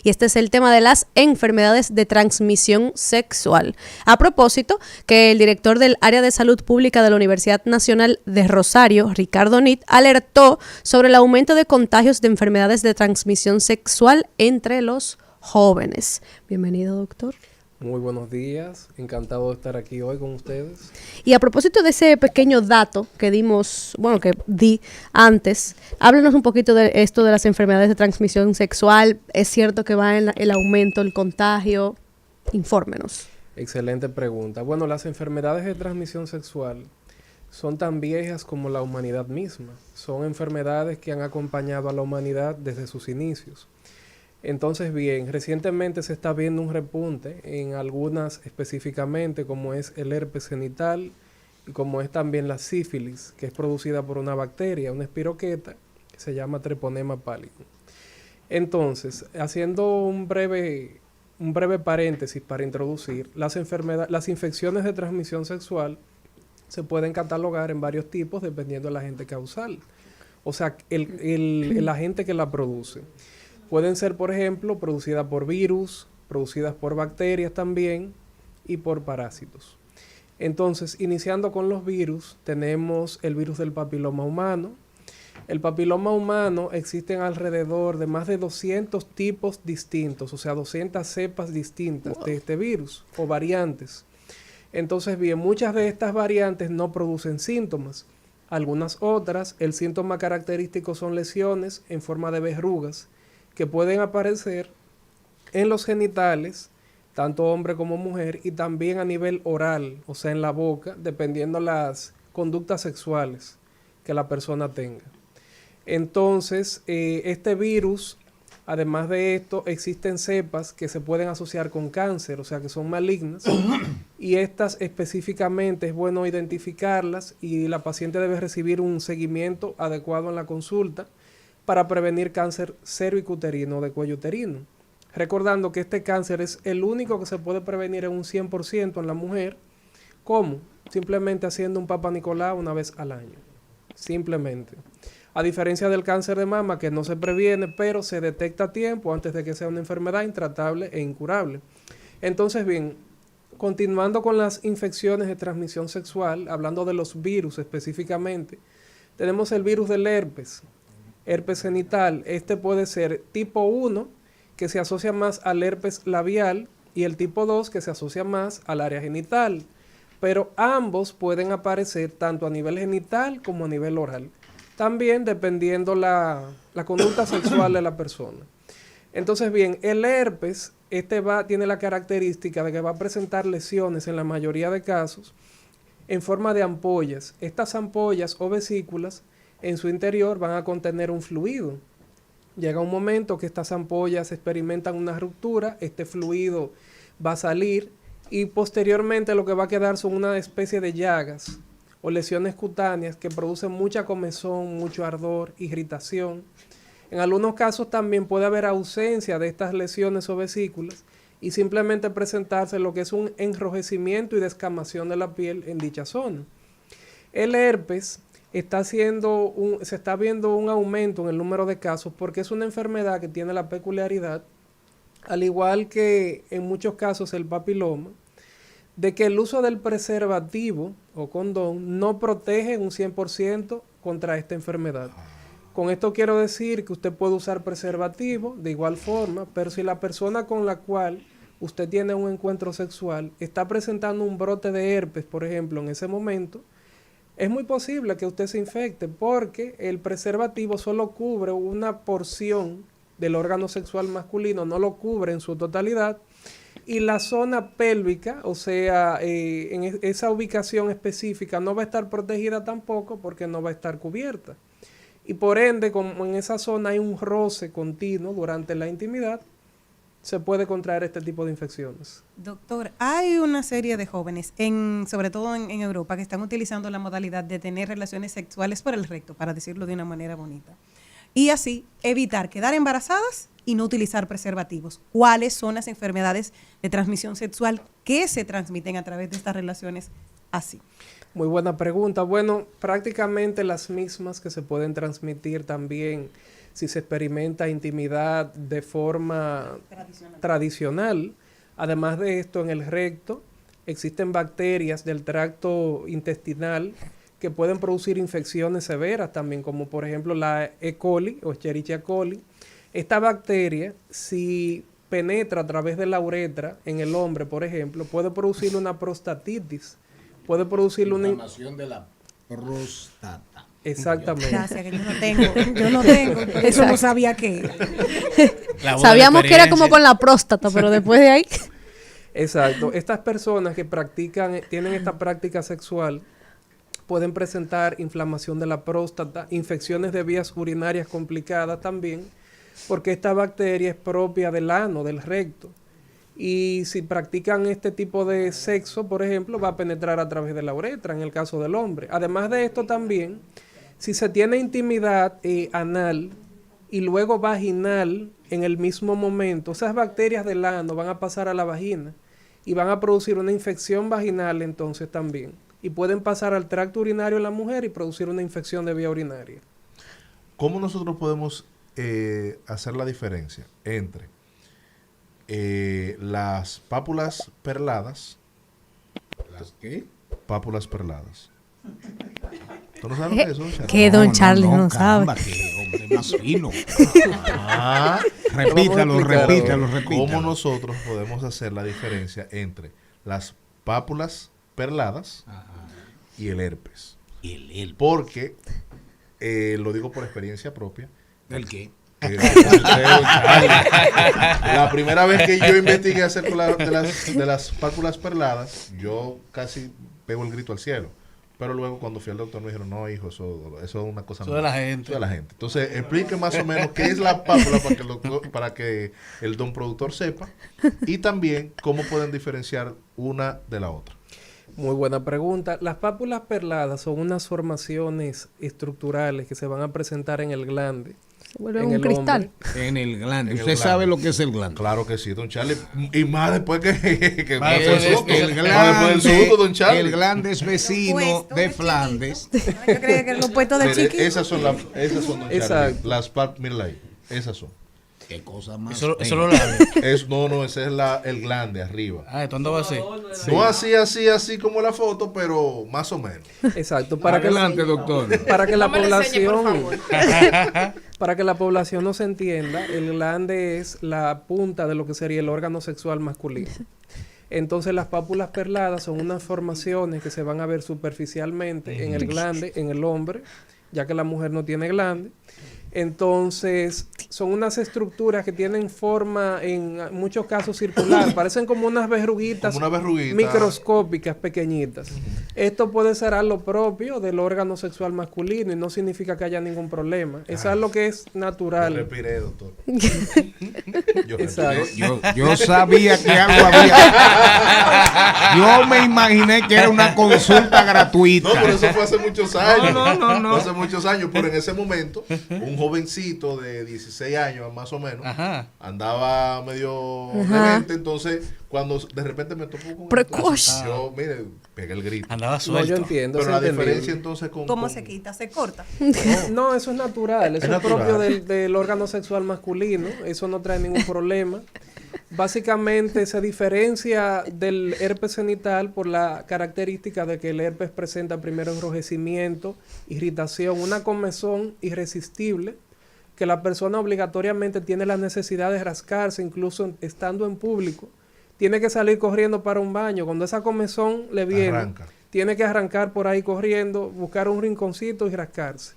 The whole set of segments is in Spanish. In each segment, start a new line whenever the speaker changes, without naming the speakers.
y este es el tema de las enfermedades de transmisión sexual. A propósito, que el director del área de salud pública de la Universidad Nacional de Rosario, Ricardo Nit, alertó sobre el aumento de contagios de enfermedades de transmisión sexual entre los jóvenes. Bienvenido, doctor.
Muy buenos días, encantado de estar aquí hoy con ustedes.
Y a propósito de ese pequeño dato que di antes, háblenos un poquito de esto de las enfermedades de transmisión sexual. ¿Es cierto que va en el aumento, el contagio? Infórmenos.
Excelente pregunta. Bueno, las enfermedades de transmisión sexual son tan viejas como la humanidad misma. Son enfermedades que han acompañado a la humanidad desde sus inicios. Entonces, bien, recientemente se está viendo un repunte en algunas específicamente, como es el herpes genital y como es también la sífilis, que es producida por una bacteria, una espiroqueta, que se llama Treponema pallidum. Entonces, haciendo un breve paréntesis para introducir, las infecciones de transmisión sexual se pueden catalogar en varios tipos dependiendo del agente causal, o sea, el agente que la produce. Pueden ser, por ejemplo, producidas por virus, producidas por bacterias también y por parásitos. Entonces, iniciando con los virus, tenemos el virus del papiloma humano. El papiloma humano existen alrededor de más de 200 tipos distintos, o sea, 200 cepas distintas de este virus o variantes. Entonces, bien, muchas de estas variantes no producen síntomas. Algunas otras, el síntoma característico son lesiones en forma de verrugas, que pueden aparecer en los genitales, tanto hombre como mujer, y también a nivel oral, o sea, en la boca, dependiendo las conductas sexuales que la persona tenga. Entonces, este virus, además de esto, existen cepas que se pueden asociar con cáncer, o sea, que son malignas, y estas específicamente es bueno identificarlas y la paciente debe recibir un seguimiento adecuado en la consulta para prevenir cáncer cervicuterino de cuello uterino. Recordando que este cáncer es el único que se puede prevenir en un 100% en la mujer. ¿Cómo? Simplemente haciendo un Papa Nicolau una vez al año. Simplemente. A diferencia del cáncer de mama, que no se previene, pero se detecta a tiempo antes de que sea una enfermedad intratable e incurable. Entonces, bien, continuando con las infecciones de transmisión sexual, hablando de los virus específicamente, tenemos el virus del herpes genital. Este puede ser tipo 1, que se asocia más al herpes labial, y el tipo 2, que se asocia más al área genital. Pero ambos pueden aparecer tanto a nivel genital como a nivel oral. También dependiendo la conducta sexual de la persona. Entonces, bien, el herpes, tiene la característica de que va a presentar lesiones en la mayoría de casos en forma de ampollas. Estas ampollas o vesículas en su interior van a contener un fluido. Llega un momento que estas ampollas experimentan una ruptura, este fluido va a salir y posteriormente lo que va a quedar son una especie de llagas o lesiones cutáneas que producen mucha comezón, mucho ardor, irritación. En algunos casos también puede haber ausencia de estas lesiones o vesículas y simplemente presentarse lo que es un enrojecimiento y descamación de la piel en dicha zona. El herpes se está viendo un aumento en el número de casos porque es una enfermedad que tiene la peculiaridad, al igual que en muchos casos el papiloma, de que el uso del preservativo o condón no protege un 100% contra esta enfermedad. Con esto quiero decir que usted puede usar preservativo de igual forma, pero si la persona con la cual usted tiene un encuentro sexual está presentando un brote de herpes, por ejemplo, en ese momento, es muy posible que usted se infecte porque el preservativo solo cubre una porción del órgano sexual masculino, no lo cubre en su totalidad, y la zona pélvica, o sea, en esa ubicación específica no va a estar protegida tampoco porque no va a estar cubierta. Y por ende, como en esa zona hay un roce continuo durante la intimidad, se puede contraer este tipo de infecciones.
Doctor, hay una serie de jóvenes, sobre todo en Europa, que están utilizando la modalidad de tener relaciones sexuales por el recto, para decirlo de una manera bonita. Y así evitar quedar embarazadas y no utilizar preservativos. ¿Cuáles son las enfermedades de transmisión sexual que se transmiten a través de estas relaciones así?
Muy buena pregunta. Bueno, prácticamente las mismas que se pueden transmitir también si se experimenta intimidad de forma tradicional. Además de esto, en el recto existen bacterias del tracto intestinal que pueden producir infecciones severas también, como por ejemplo la E. coli o Escherichia coli. Esta bacteria, si penetra a través de la uretra en el hombre, por ejemplo, puede producir una prostatitis, puede producir una
inflamación de la próstata.
Exactamente.
Gracias, que yo no tengo, eso no sabía qué.
Sabíamos que era como con la próstata, pero después de ahí.
Exacto. Estas personas que tienen esta práctica sexual, pueden presentar inflamación de la próstata, infecciones de vías urinarias complicadas también, porque esta bacteria es propia del ano, del recto. Y si practican este tipo de sexo, por ejemplo, va a penetrar a través de la uretra, en el caso del hombre. Además de esto también, si se tiene intimidad anal y luego vaginal en el mismo momento, esas bacterias del ano van a pasar a la vagina y van a producir una infección vaginal entonces también. Y pueden pasar al tracto urinario de la mujer y producir una infección de vía urinaria.
¿Cómo nosotros podemos hacer la diferencia entre las pápulas perladas?
¿Las qué?
Pápulas perladas. ¿Tú no sabes lo que es eso?
Que don Charles no sabe.
Caramba, que hombre más fino. Repítalo.
¿Cómo nosotros podemos hacer la diferencia entre las pápulas perladas y el herpes?
Y el herpes.
Porque, lo digo por experiencia propia.
¿El qué?
La primera vez que yo investigué acerca de las pápulas perladas, yo casi pego el grito al cielo. Pero luego cuando fui al doctor me dijeron, no hijo, eso es una cosa
de la gente.
Eso de la gente. Entonces, explique más o menos qué es la pápula para que el don productor sepa, y también cómo pueden diferenciar una de la otra.
Muy buena pregunta. Las pápulas perladas son unas formaciones estructurales que se van a presentar en el glande.
Se vuelve un cristal.
En el glande. ¿Usted sabe lo que es el glande?
Claro que sí, don Charlie. Y más después que
el glande, don Charlie. El glande es vecino de Flandes.
Yo creía que los puestos de chiquito.
Esas son, don Charlie. Las pápulas, mírala ahí. Esas son.
¿Qué cosa más?
Eso lo labios.
No, ese es el glande arriba.
¿Esto andaba así?
No así como la foto, pero más o menos.
Exacto.
Adelante, doctor.
Para que la población no se entienda, el glande es la punta de lo que sería el órgano sexual masculino. Entonces las pápulas perladas son unas formaciones que se van a ver superficialmente en el glande, en el hombre, ya que la mujer no tiene glande. Entonces, son unas estructuras que tienen forma, en muchos casos circular, parecen como unas verruguitas microscópicas, pequeñitas. Esto puede ser algo propio del órgano sexual masculino y no significa que haya ningún problema. Es algo que es natural.
Yo respiré, doctor.
Yo sabía que algo había. Yo me imaginé que era una consulta gratuita.
No, pero eso fue hace muchos años.
No.
Fue hace muchos años, pero en ese momento, un jovencito de 16 años más o menos, andaba medio demente, entonces cuando de repente me topó con
precoz,
yo, mire, pegué el grito.
Andaba suelto.
No, yo entiendo.
Pero la diferencia entonces
¿Cómo se quita? ¿Se corta?
No, eso es natural. Eso es propio del órgano sexual masculino. Eso no trae ningún problema. Básicamente se diferencia del herpes genital por la característica de que el herpes presenta primero enrojecimiento, irritación, una comezón irresistible, que la persona obligatoriamente tiene la necesidad de rascarse, incluso estando en público. Tiene que salir corriendo para un baño. Cuando esa comezón le viene, tiene que arrancar por ahí corriendo, buscar un rinconcito y rascarse.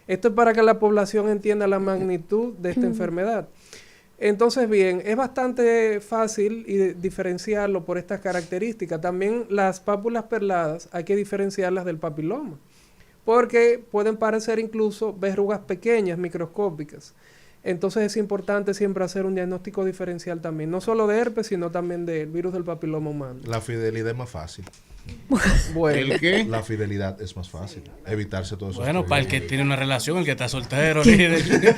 Esto es para que la población entienda la magnitud de esta enfermedad. Entonces, bien, es bastante fácil diferenciarlo por estas características. También las pápulas perladas hay que diferenciarlas del papiloma, porque pueden parecer incluso verrugas pequeñas, microscópicas. Entonces es importante siempre hacer un diagnóstico diferencial también, no solo de herpes, sino también del virus del papiloma humano.
La fidelidad es más fácil.
Bueno,
¿El qué?
La fidelidad es más fácil. Evitarse todo eso.
Bueno, para el que tiene una relación, el que está soltero, líder,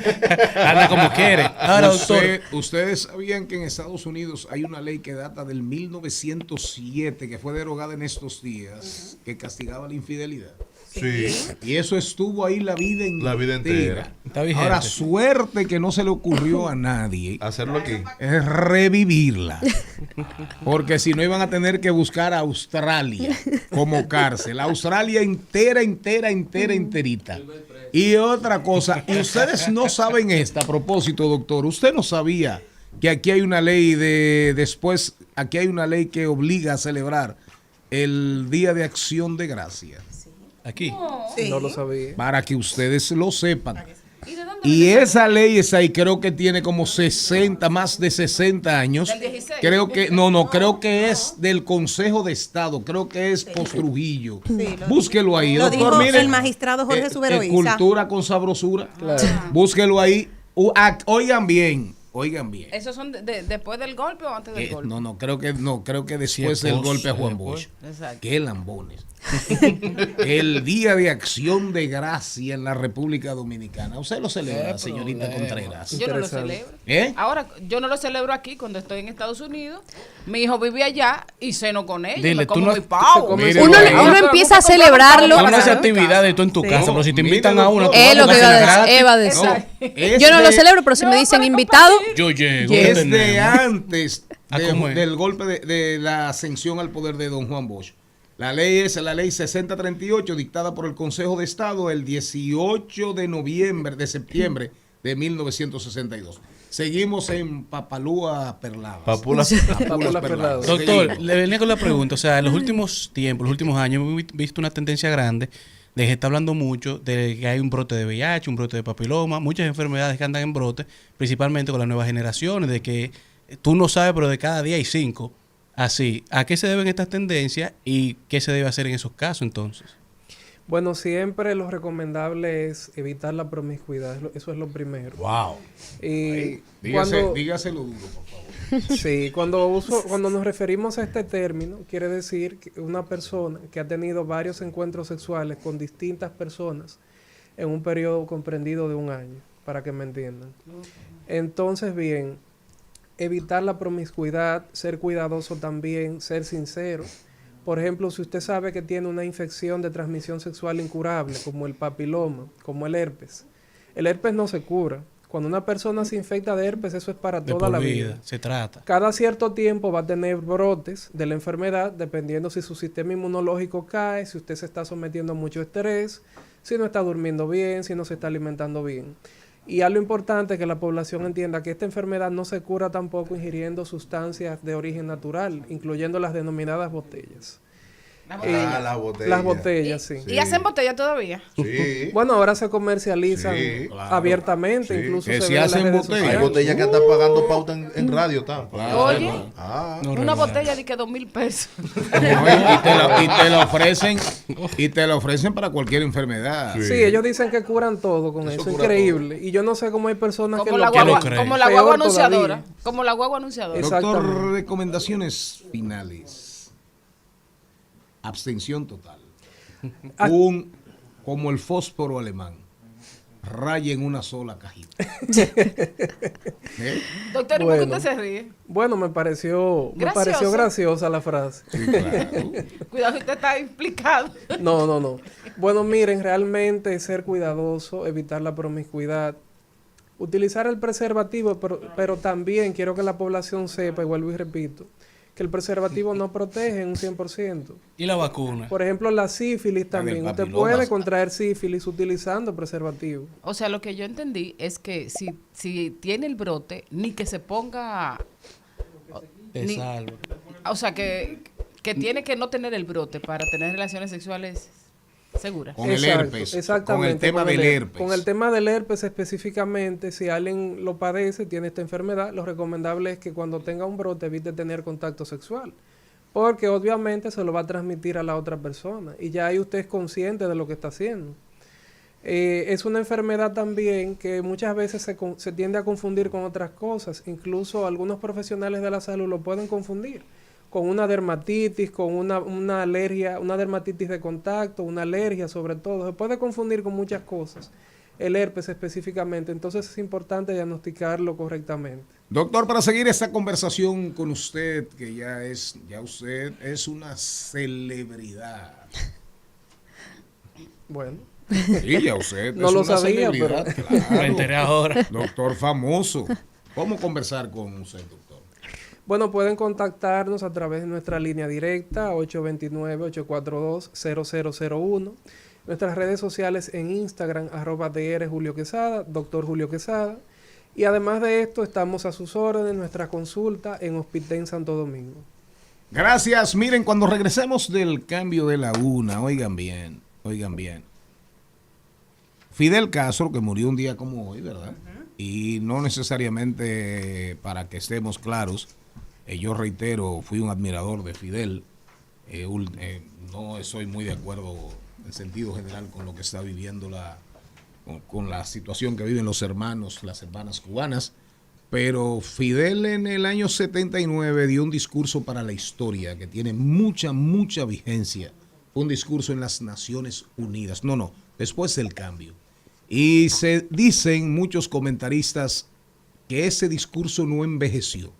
anda como quiere. Ahora, doctor,
¿ustedes sabían que en Estados Unidos hay una ley que data del 1907, que fue derogada en estos días, que castigaba la infidelidad?
Sí.
Y eso estuvo ahí la vida entera.
Está vigente.
Ahora, suerte que no se le ocurrió a nadie
Hacerlo aquí.
es revivirla. Porque si no iban a tener que buscar a Australia como cárcel. Australia enterita. Y otra cosa, y ustedes no saben esta, a propósito, doctor, usted no sabía que aquí hay una ley aquí hay una ley que obliga a celebrar el Día de Acción de Gracias.
Aquí.
Sí.
No lo sabía.
Para que ustedes lo sepan.
¿Y de dónde
Y
viene
esa ley es ahí, creo que tiene como 60, más de 60 años.
¿Del 16?
Creo que es del Consejo de Estado, creo que es Postrujillo.
Sí,
Búsquelo ahí,
Lo
doctor.
dijo
Mire,
el magistrado Jorge Subero Isa.
Cultura con sabrosura.
Claro.
Búsquelo ahí. Oigan bien.
¿Esos son después del golpe o antes del golpe?
Creo que después
Sí, es
del
post,
golpe a Juan
después.
Bosch.
Exacto.
Qué lambones. El Día de Acción de Gracia en la República Dominicana. ¿Usted lo celebra, señorita Contreras?
Yo no lo
Interesante.
celebro.
¿Eh?
Ahora, yo no lo celebro aquí cuando estoy en Estados Unidos. Mi hijo vive allá y ceno con ellos.
Dile,
me
tú
como
no-
mi pavo.
Mire,
Uno,
ahí.
uno empieza a celebrarlo.
Tú no haces
Para
actividades tú en tu
Sí.
casa, pero si te
Mire,
invitan a una,
doctor,
tú
Es
vas
lo
a
que
cenar
iba a
gratis.
decir. Iba a decir.
Es
Yo no lo
de-
celebro, pero si me dicen invitado,
Yo llego.
Yes.
¿qué
Es de
tenemos?
antes
¿A cómo es?
del golpe de la ascensión al poder de don Juan Bosch. La ley es la ley 6038 dictada por el Consejo de Estado el 18 de septiembre de 1962. Seguimos en Papalúa Perladas.
Papulas.
Papula Perladas.
Doctor,
Seguimos.
le venía con la pregunta. O sea, en los últimos tiempos, los últimos años, hemos visto una tendencia grande de que se está hablando mucho de que hay un brote de VIH, un brote de papiloma, muchas enfermedades que andan en brote, principalmente con las nuevas generaciones, de que tú no sabes, pero de cada día hay 5. Así, ¿a qué se deben estas tendencias y qué se debe hacer en esos casos entonces?
Bueno, siempre lo recomendable es evitar la promiscuidad. Eso es lo primero.
Wow.
Y
Dígaselo duro, por favor.
sí, cuando nos referimos a este término, quiere decir que una persona que ha tenido varios encuentros sexuales con distintas personas en un periodo comprendido de un año, para que me entiendan. Entonces, bien, evitar la promiscuidad, ser cuidadoso también, ser sincero. Por ejemplo, si usted sabe que tiene una infección de transmisión sexual incurable, como el papiloma, como el herpes no se cura. Cuando una persona se infecta de herpes, eso es para
De
toda
por
la
vida,
vida.
se trata.
Cada cierto tiempo va a tener brotes de la enfermedad, dependiendo si su sistema inmunológico cae, si usted se está sometiendo a mucho estrés, si no está durmiendo bien, si no se está alimentando bien. Y algo importante es que la población entienda que esta enfermedad no se cura tampoco ingiriendo sustancias de origen natural, incluyendo las denominadas botellas.
Las botellas.
Las botellas, sí.
¿Y hacen botella todavía?
Sí.
Bueno, ahora se comercializan
Sí,
claro.
abiertamente,
Sí.
incluso
Que
se
si
ve en las
hacen
redes
botellas.
Hay
sociales.
botellas que están pagando pauta en radio, ¿tá?
Oye,
Ah.
No,
una
relaja.
botella de que $2,000.
Y te la ofrecen para cualquier enfermedad.
Sí.
Sí, ellos dicen que curan todo con eso,
cura
increíble. Y yo no sé cómo hay personas que
Como
lo
la
que lo
guagua,
creen.
como la
Peor
guagua
todavía.
anunciadora. Como la guagua anunciadora.
Doctor,
Exactamente.
recomendaciones finales. Abstención total.
Ah.
Como el fósforo alemán. Raya en una sola cajita. ¿Eh?
Doctor, ¿y por qué
Bueno.
usted se ríe?
Bueno, me pareció
Gracioso.
graciosa la frase.
Sí, claro.
Cuidado, usted está implicado.
No. Bueno, miren, realmente ser cuidadoso, evitar la promiscuidad, utilizar el preservativo, pero también quiero que la población sepa, y vuelvo y repito, que el preservativo no protege en un 100%.
¿Y la vacuna?
Por ejemplo, la sífilis
del
también. Usted
papiloma.
puede contraer sífilis utilizando preservativo.
O sea, lo que yo entendí es que si tiene el brote, ni que se ponga...
Te
Ni-
salvo.
O sea, que tiene que no tener el brote para tener relaciones sexuales seguras.
Con el
Exacto,
herpes.
exactamente,
Con el tema del herpes.
Con el tema del herpes específicamente, si alguien lo padece, tiene esta enfermedad, lo recomendable es que cuando tenga un brote evite tener contacto sexual. Porque obviamente se lo va a transmitir a la otra persona. Y ya ahí usted es consciente de lo que está haciendo. Es una enfermedad también que muchas veces se tiende a confundir con otras cosas. Incluso algunos profesionales de la salud lo pueden confundir con una dermatitis, con una alergia, una dermatitis de contacto, una alergia sobre todo. Se puede confundir con muchas cosas. El herpes específicamente. Entonces es importante diagnosticarlo correctamente.
Doctor, para seguir esta conversación con usted, que ya usted es una celebridad.
Bueno,
Sí, ya usted
No
es
lo
una
sabía,
celebridad,
Me
claro.
enteré ahora.
Doctor famoso. ¿Cómo conversar con usted, doctor?
bueno, pueden contactarnos a través de nuestra línea directa 829-842-0001. Nuestras redes sociales en Instagram, @Dr. Julio Quesada, Dr. Julio Quesada. Y además de esto, estamos a sus órdenes, nuestra consulta en Hospital Santo Domingo.
Gracias. Miren, cuando regresemos del cambio de la una, oigan bien, oigan bien. Fidel Castro, que murió un día como hoy, ¿verdad? Y no necesariamente, para que estemos claros, yo reitero, fui un admirador de Fidel. No estoy muy de acuerdo en sentido general con lo que está viviendo con la situación que viven los hermanos, las hermanas cubanas. Pero Fidel en el año 79 dio un discurso para la historia que tiene mucha, mucha vigencia. Fue un discurso en las Naciones Unidas. No, después del cambio. Y se dicen muchos comentaristas que ese discurso no envejeció,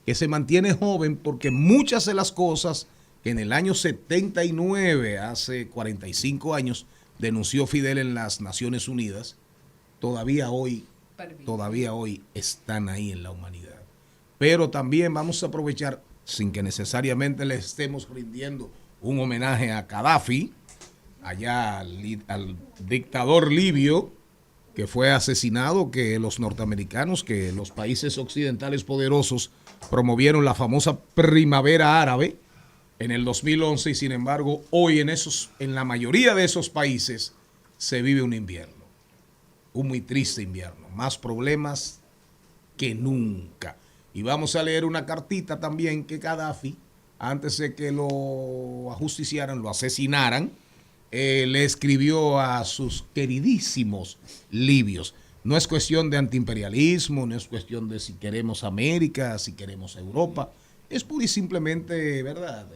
que se mantiene joven porque muchas de las cosas que en el año 79, hace 45 años, denunció Fidel en las Naciones Unidas, todavía hoy están ahí en la humanidad. Pero también vamos a aprovechar, sin que necesariamente le estemos rindiendo un homenaje a Gaddafi, allá al dictador libio que fue asesinado, que los norteamericanos, que los países occidentales poderosos promovieron la famosa primavera árabe en el 2011, y sin embargo hoy en la mayoría de esos países se vive un invierno, un muy triste invierno, más problemas que nunca. Y vamos a leer una cartita también que Gaddafi, antes de que lo ajusticiaran, lo asesinaran, le escribió a sus queridísimos libios. No es cuestión de antiimperialismo, no es cuestión de si queremos América, si queremos Europa, es pura y simplemente, ¿verdad?,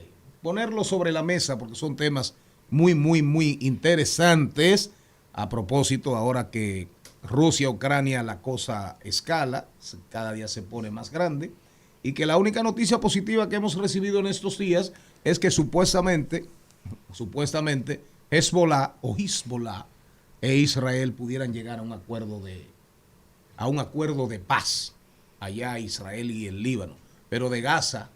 ponerlo sobre la mesa, porque son temas muy, muy, muy interesantes. A propósito, ahora que Rusia, Ucrania, la cosa escala, cada día se pone más grande, y que la única noticia positiva que hemos recibido en estos días es que supuestamente Hezbollah e Israel pudieran llegar a un acuerdo de paz allá, Israel y el Líbano, pero de Gaza,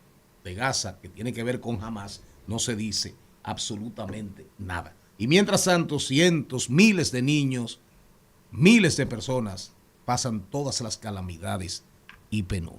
que tiene que ver con Hamas, no se dice absolutamente nada. Y mientras tanto, cientos, miles de niños, miles de personas pasan todas las calamidades y penuras.